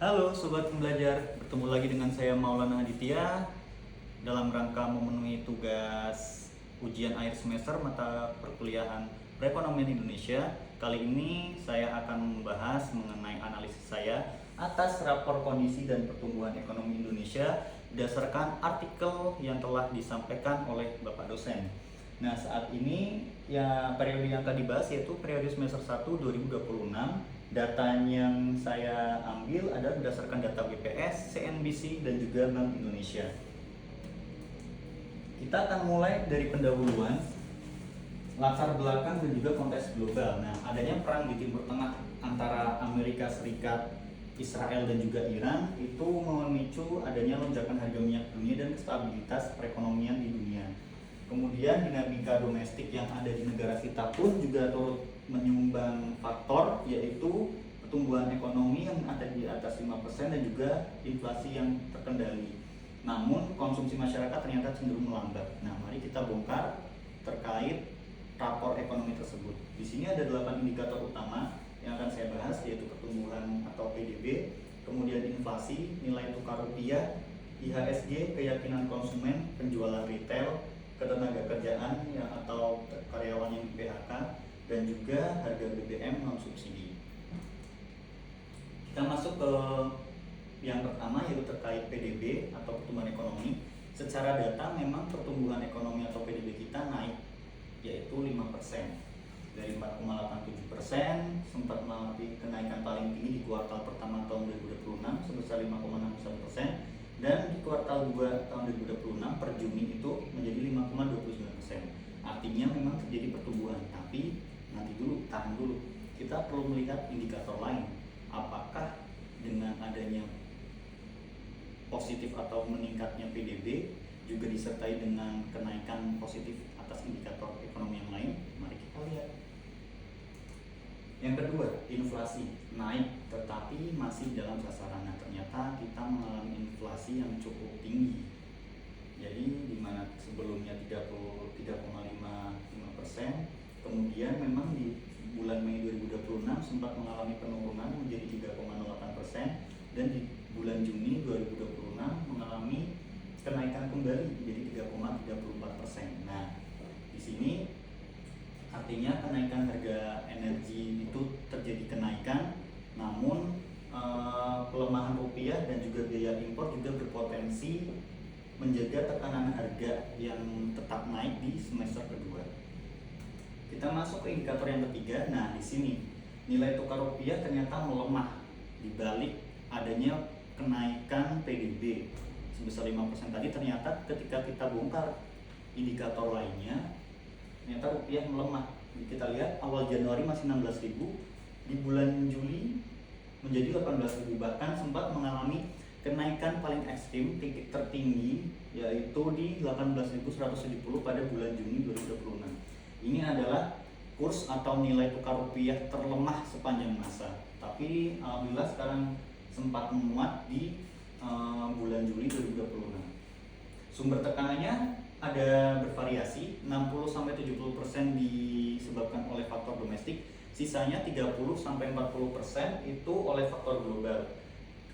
Halo Sobat Pembelajar, bertemu lagi dengan saya Maulana Aditya dalam rangka memenuhi tugas ujian akhir semester mata perkuliahan Perekonomian Indonesia. Kali ini saya akan membahas mengenai analisis saya atas rapor kondisi dan pertumbuhan ekonomi Indonesia berdasarkan artikel yang telah disampaikan oleh Bapak dosen. Nah, saat ini ya periode yang akan dibahas yaitu periode semester 1 2026. Data yang saya ambil adalah berdasarkan data BPS, CNBC, dan juga Bank Indonesia. Kita akan mulai dari pendahuluan, latar belakang dan juga konteks global. Nah, adanya perang di Timur Tengah antara Amerika Serikat, Israel dan juga Iran itu memicu adanya lonjakan harga minyak dunia dan stabilitas perekonomian di dunia. Kemudian dinamika domestik yang ada di negara kita pun juga turut menyumbang faktor, yaitu pertumbuhan ekonomi yang ada di atas 5% dan juga inflasi yang terkendali. Namun konsumsi masyarakat ternyata cenderung melambat. Nah, mari kita bongkar terkait rapor ekonomi tersebut. Di sini ada 8 indikator utama yang akan saya bahas, yaitu pertumbuhan atau PDB, kemudian inflasi, nilai tukar rupiah, IHSG, keyakinan konsumen, penjualan retail, ketenaga kerjaan ya, atau karyawan yang di PHK, dan juga harga BBM non subsidi. Kita masuk ke yang pertama, yaitu terkait PDB atau pertumbuhan ekonomi. Secara data memang pertumbuhan ekonomi atau PDB kita naik, yaitu 5%. Dari 4,87% sempat mengalami kenaikan paling tinggi di kuartal pertama tahun 2026 sebesar 5,61%. Dan di kuartal 2 tahun 2026 per Juni itu menjadi 5,29%. Artinya memang terjadi pertumbuhan, tapi nanti dulu, tahan dulu. Kita perlu melihat indikator lain. Apakah dengan adanya positif atau meningkatnya PDB juga disertai dengan kenaikan positif atas indikator ekonomi yang lain? Mari kita lihat. Yang kedua, inflasi naik tetapi masih dalam sasaran. Nah, ternyata kita mengalami inflasi yang cukup tinggi. Jadi di mana sebelumnya 33,55%, kemudian memang di bulan Mei 2026 sempat mengalami penurunan menjadi 3,08%, dan di bulan Juni 2026 mengalami kenaikan kembali menjadi 3,34%. Nah, di sini artinya kenaikan harga energi itu terjadi kenaikan, namun pelemahan rupiah dan juga biaya impor juga berpotensi menjaga tekanan harga yang tetap naik di semester kedua. Kita masuk ke indikator yang ketiga. Nah, di sini nilai tukar rupiah ternyata melemah di balik adanya kenaikan PDB sebesar 5% tadi. Ternyata ketika kita bongkar indikator lainnya, ternyata rupiah melemah. Kita lihat awal Januari masih 16.000, di bulan Juli menjadi 18.000, bahkan sempat mengalami kenaikan paling ekstrim titik tertinggi yaitu di 18.170 pada bulan Juni 2026. Ini adalah kurs atau nilai tukar rupiah terlemah sepanjang masa. Tapi alhamdulillah sekarang sempat menguat di bulan Juli 2026. Sumber tekanannya ada bervariasi, 60-70% disebabkan oleh faktor domestik, sisanya 30-40% itu oleh faktor global.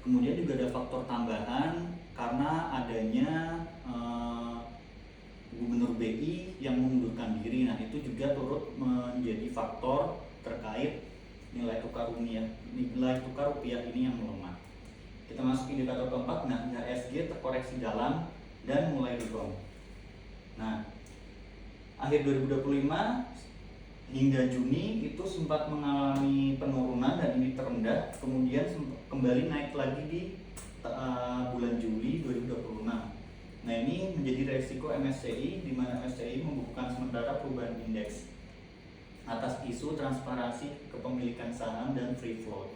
Kemudian juga ada faktor tambahan karena adanya Gubernur BI yang mengundurkan diri. Nah, itu juga turut menjadi faktor terkait nilai tukar rupiah ini yang melemah. Kita masuk indikator keempat. Nah, IHSG terkoreksi dalam dan mulai rebound. Nah, akhir 2025 hingga Juni itu sempat mengalami penurunan dan ini terendah, kemudian kembali naik lagi di bulan Juli 2026. Nah, ini menjadi resiko MSCI, di mana MSCI membukukan sementara perubahan indeks atas isu transparansi kepemilikan saham dan free float.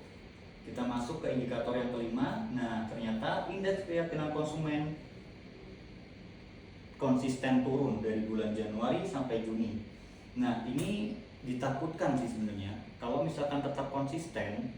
Kita masuk ke indikator yang kelima. Nah, ternyata indeks keyakinan konsumen konsisten turun dari bulan Januari sampai Juni. Nah, ini ditakutkan sih sebenarnya. Kalau misalkan tetap konsisten,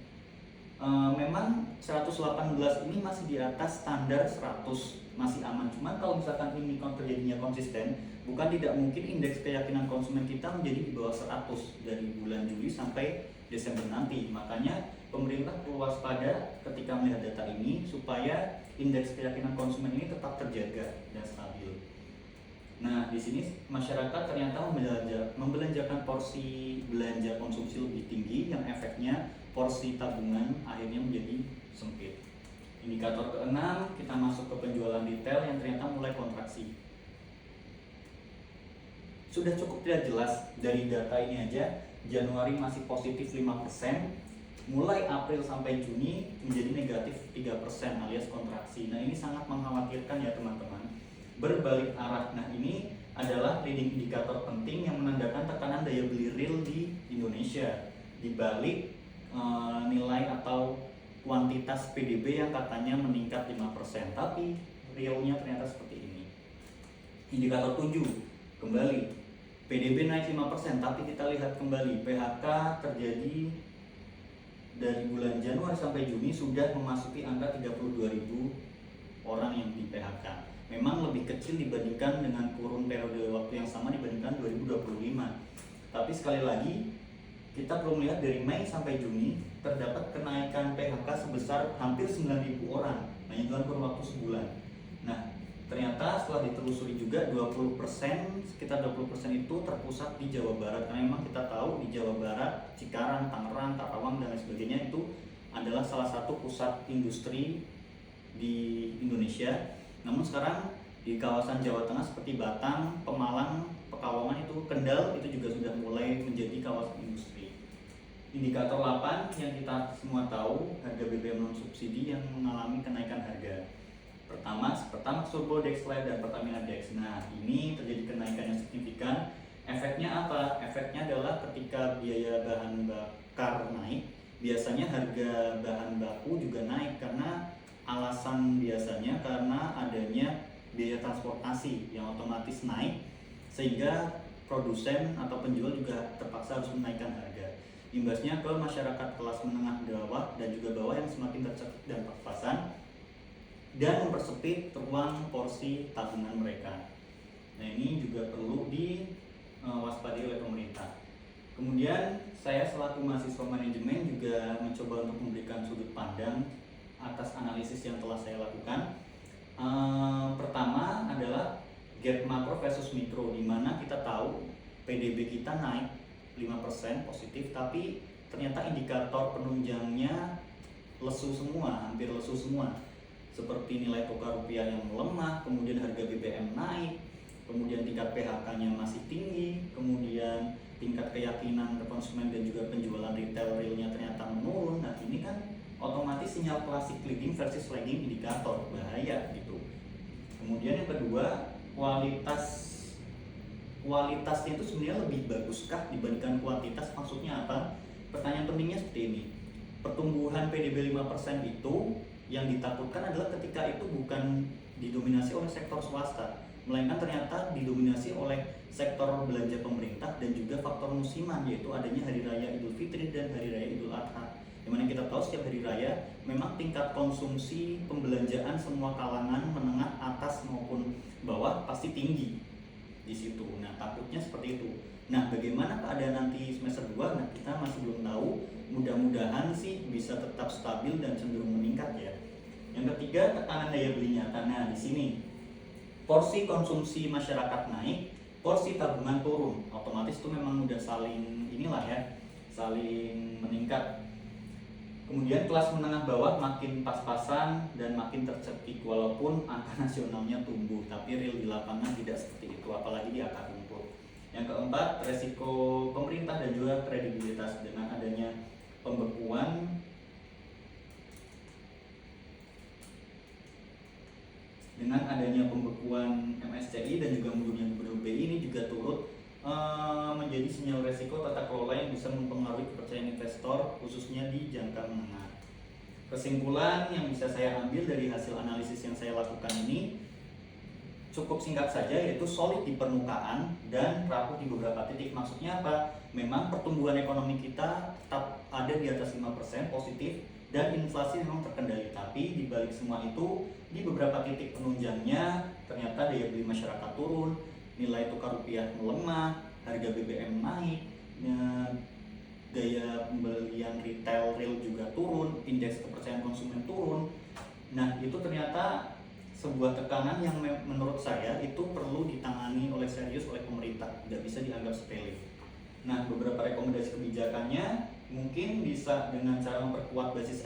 memang 118 ini masih di atas standar 100, masih aman. Cuman kalau misalkan ini terjadinya konsisten, bukan tidak mungkin indeks keyakinan konsumen kita menjadi di bawah 100 dari bulan Juli sampai Desember nanti. Makanya pemerintah perlu waspada ketika melihat data ini supaya indeks keyakinan konsumen ini tetap terjaga dan stabil. Nah, di sini masyarakat ternyata membelanjakan porsi belanja konsumsi lebih tinggi yang efeknya porsi tabungan akhirnya menjadi sempit. Indikator keenam, kita masuk ke penjualan retail yang ternyata mulai kontraksi. Sudah cukup tidak jelas dari data ini aja, Januari masih positif 5%, mulai April sampai Juni menjadi negatif 3% alias kontraksi. Nah, ini sangat mengkhawatirkan ya teman-teman. Berbalik arah. Nah, ini adalah leading indikator penting yang menandakan tekanan daya beli real di Indonesia di balik nilai atau kuantitas PDB yang katanya meningkat 5%, tapi realnya ternyata seperti ini. Indikator 7, kembali PDB naik 5%, tapi kita lihat kembali PHK terjadi dari bulan Januari sampai Juni sudah memasuki angka 32.000 orang yang di PHK. Memang lebih kecil dibandingkan dengan kurun periode waktu yang sama dibandingkan 2025. Tapi sekali lagi, kita perlu melihat dari Mei sampai Juni terdapat kenaikan PHK sebesar hampir 9.000 orang hanya dalam kurun waktu sebulan. Nah, ternyata setelah ditelusuri juga 20%, sekitar 20% itu terpusat di Jawa Barat. Karena memang kita tahu di Jawa Barat, Cikarang, Tangerang, Karawang, dan lain sebagainya itu adalah salah satu pusat industri di Indonesia. Namun sekarang di kawasan Jawa Tengah seperti Batang, Pemalang, Pekalongan, itu Kendal itu juga sudah mulai menjadi kawasan industri. Indikator 8 yang kita semua tahu, harga BBM non subsidi yang mengalami kenaikan harga. Pertamax Turbo, Dexlite, dan Pertamina Dex. Nah, ini terjadi kenaikan yang signifikan. Efeknya apa? Efeknya adalah ketika biaya bahan bakar naik, biasanya harga bahan baku juga naik karena alasan biasanya karena adanya biaya transportasi yang otomatis naik sehingga produsen atau penjual juga terpaksa harus menaikkan harga. Imbasnya ke masyarakat kelas menengah bawah dan juga bawah yang semakin tercekik dan pas-pasan dan mempersempit ruang porsi tabungan mereka. Nah, ini juga perlu diwaspadai oleh pemerintah. Kemudian saya selaku mahasiswa manajemen juga mencoba untuk memberikan sudut pandang atas analisis yang telah saya lakukan. Pertama adalah gap makro versus mikro, di mana kita tahu PDB kita naik 5% positif, tapi ternyata indikator penunjangnya lesu semua, hampir lesu semua. Seperti nilai tukar rupiah yang melemah, kemudian harga BBM naik, kemudian tingkat PHK-nya masih tinggi, kemudian tingkat keyakinan konsumen dan juga penjualan retail realnya ternyata menurun. Nah, ini kan otomatis sinyal klasik leading versus lagging indikator, bahaya gitu. Kemudian yang kedua, kualitasnya itu sebenarnya lebih baguskah dibandingkan kuantitas? Maksudnya apa? Pertanyaan pentingnya seperti ini. Pertumbuhan PDB 5% itu yang ditakutkan adalah ketika itu bukan didominasi oleh sektor swasta, melainkan ternyata didominasi oleh sektor belanja pemerintah dan juga faktor musiman, yaitu adanya Hari Raya Idul Fitri dan Hari Raya Idul Adha. Dimana kita tahu setiap hari raya memang tingkat konsumsi pembelanjaan semua kalangan menengah, atas maupun bawah pasti tinggi di situ. Nah, takutnya seperti itu. Nah, bagaimana keadaan nanti semester 2? Nah, kita masih belum tahu. Mudah-mudahan sih bisa tetap stabil dan cenderung meningkat ya. Yang ketiga, tekanan daya beli nyata. Nah, di sini porsi konsumsi masyarakat naik, porsi tabungan turun. Otomatis itu memang udah saling saling meningkat. Kemudian kelas menengah bawah makin pas-pasan dan makin tercekik walaupun angka nasionalnya tumbuh, tapi real di lapangan tidak seperti itu, apalagi di akar rumput. Yang keempat, resiko pemerintah dan juga kredibilitas dengan adanya pembekuan MSCI dan juga mundurnya Gubernur BI ini juga turut menjadi sinyal resiko tata kelola yang bisa mempengaruhi kepercayaan investor khususnya di jangka menengah. Kesimpulan yang bisa saya ambil dari hasil analisis yang saya lakukan ini cukup singkat saja, yaitu solid di permukaan dan rapuh di beberapa titik. Maksudnya apa? Memang pertumbuhan ekonomi kita tetap ada di atas 5% positif dan inflasi memang terkendali, tapi di balik semua itu di beberapa titik penunjangnya ternyata daya beli masyarakat turun, nilai tukar rupiah melemah, harga BBM naik, daya pembelian retail real juga turun, indeks kepercayaan konsumen turun. Nah, itu ternyata sebuah tekanan yang menurut saya itu perlu ditangani oleh serius oleh pemerintah, tidak bisa dianggap sepele. Nah, beberapa rekomendasi kebijakannya mungkin bisa dengan cara memperkuat basis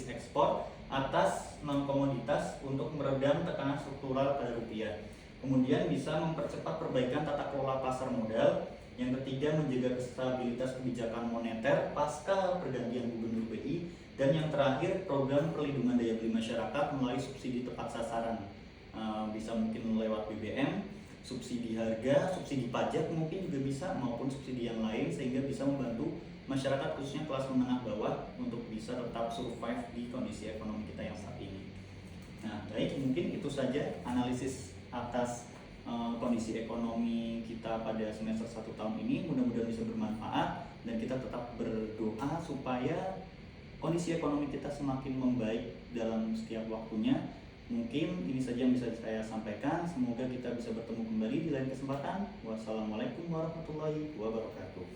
ekspor atas non komoditas untuk meredam tekanan struktural pada rupiah. Kemudian bisa mempercepat perbaikan tata kelola pasar modal. Yang ketiga, menjaga stabilitas kebijakan moneter pasca pergantian gubernur BI. Dan yang terakhir, program perlindungan daya beli masyarakat melalui subsidi tepat sasaran. Bisa mungkin lewat BBM, subsidi harga, subsidi pajak mungkin juga bisa, maupun subsidi yang lain, sehingga bisa membantu masyarakat khususnya kelas menengah bawah untuk bisa tetap survive di kondisi ekonomi kita yang saat ini. Nah, baik, mungkin itu saja analisis atas kondisi ekonomi kita pada semester 1 tahun ini. Mudah-mudahan bisa bermanfaat dan kita tetap berdoa supaya kondisi ekonomi kita semakin membaik dalam setiap waktunya. Mungkin ini saja yang bisa saya sampaikan. Semoga kita bisa bertemu kembali di lain kesempatan. Wassalamualaikum warahmatullahi wabarakatuh.